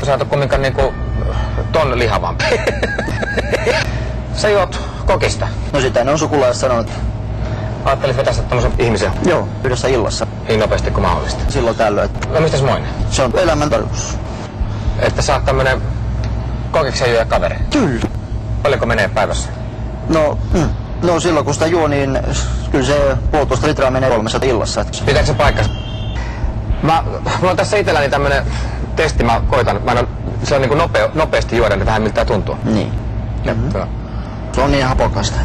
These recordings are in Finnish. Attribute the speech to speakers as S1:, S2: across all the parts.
S1: Sä oot kumminkaan niinku ton lihavampi. Sä juot kokista.
S2: No sitä ne on sukulaiset sanonut.
S1: Ajattelis vetästä tommosen ihmisen
S2: Joo, yhdessä illassa.
S1: niin nopeasti kuin mahdollista.
S2: Silloin tällöin.
S1: No mistäs moinen?
S2: Se on elämän tarkoitus.
S1: Että sä oot tämmönen kokiksen juoja kaveri.
S2: Kyllä.
S1: Paljonko menee päivässä?
S2: No silloin kun sitä juo, niin kyllä se 1,5 litraa menee 3 illassa.
S1: Pitääkö se paikkansa? Mulla on tässä itselläni tämmönen testi, mä koitan. Se on niinku nopeasti juoda, niin vähän miltä tuntuu.
S2: Niin.
S1: Mm-hmm.
S2: Se on niin hapokasta.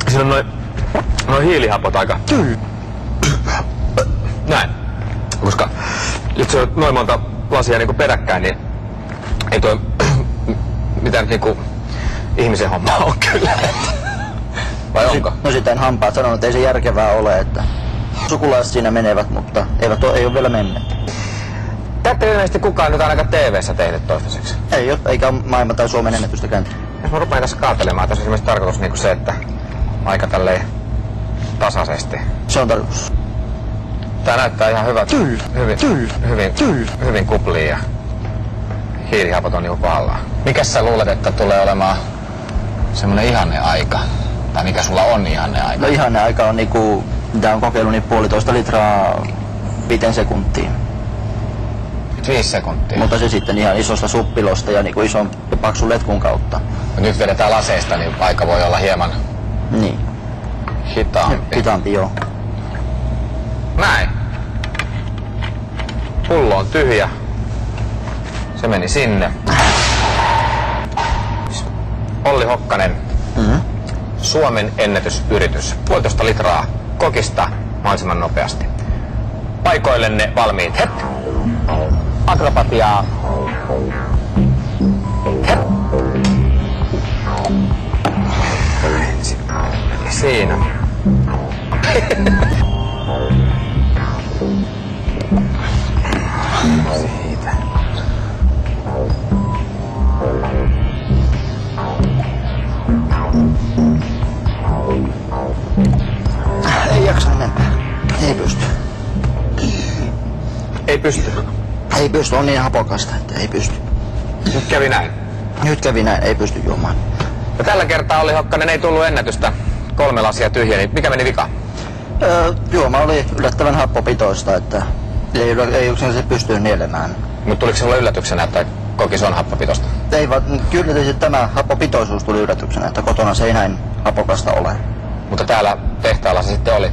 S1: Siinä on noin hiilihapot aika.
S2: Kyllä.
S1: Näin. Koska nyt se on noin monta lasia niinku peräkkäin, niin ei toi mitään niinku ihmisen homma on kyllä. Vai onko?
S2: No sitä en hampaat sanonut, että ei se järkevää ole, että sukulaiset siinä menevät, mutta ei ole vielä menneet.
S1: Tätä ilmeisesti kukaan nyt ainakaan TV-ssä tehnyt toistaiseksi.
S2: Ei ole, eikä maailman tai Suomen ennätystäkään.
S1: Jos mä rupean tässä kaatelemaan, tässä on esimerkiksi tarkoitus niinku se, että aika tälleen tasaisesti.
S2: Se on tarkoitus.
S1: Tää näyttää ihan hyvältä. Hyvin kuplii ja hiilihapot on niinku kohdallaan. Mikäs sä luulet, että tulee olemaan semmonen ihanne aika? Tai mikä sulla on ihanne aika?
S2: No ihanne aika on niinku, mitä on kokeillut, niin 1,5 litraa 5 sekuntiin.
S1: 5 sekuntia.
S2: Mutta se sitten ihan isosta suppilosta ja niinku ison ja paksun letkun kautta.
S1: Nyt vedetään laseista, niin aika voi olla hieman
S2: Niin.
S1: hitaampi.
S2: Hitaampi, joo.
S1: Näin. Pullo on tyhjä. Se meni sinne. Olli Hokkanen. Suomen ennätysyritys. 1,5 litraa kokista mahdollisimman nopeasti. Paikoillenne valmiit. Hep! Akrobatiaa. Hep! Siinä. Siitä.
S2: Ei jaksa enempää. Ei pysty.
S1: Ei pysty.
S2: Ei pysty, on niin hapokasta, että ei pysty.
S1: Nyt kävi näin.
S2: Nyt kävi näin, ei pysty juomaan.
S1: Ja tällä kertaa Olli Hokkanen ei tullut ennätystä. 3 lasia tyhjä, niin mikä meni vika?
S2: Juoma oli yllättävän happopitoista, että ei yksin se pystyy nielemään.
S1: Mutta tuliko sinulle yllätyksenä, että kokis on happopitosta?
S2: Ei vaan, kyllä tämä happopitoisuus tuli yllätyksenä, että kotona se ei näin hapokasta ole.
S1: Mutta täällä tehtaalla se sitten oli.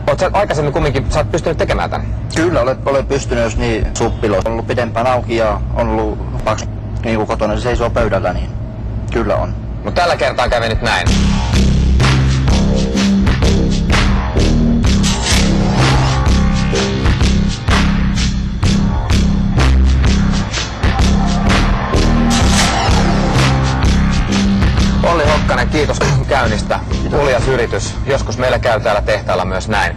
S1: Oletko sä aikaisemmin kumminkin, sä oot pystynyt tekemään tän?
S2: Kyllä, olen pystynyt, jos niin suppilo on ollut pidempään auki ja on ollut paksu, niin kuin kotona se seisoo pöydällä, niin kyllä on.
S1: Mutta tällä kertaa kävi nyt näin. Olli Hokkanen, kiitos käynnistä. Uljas yritys. Joskus meillä käy täällä tehtaalla myös näin.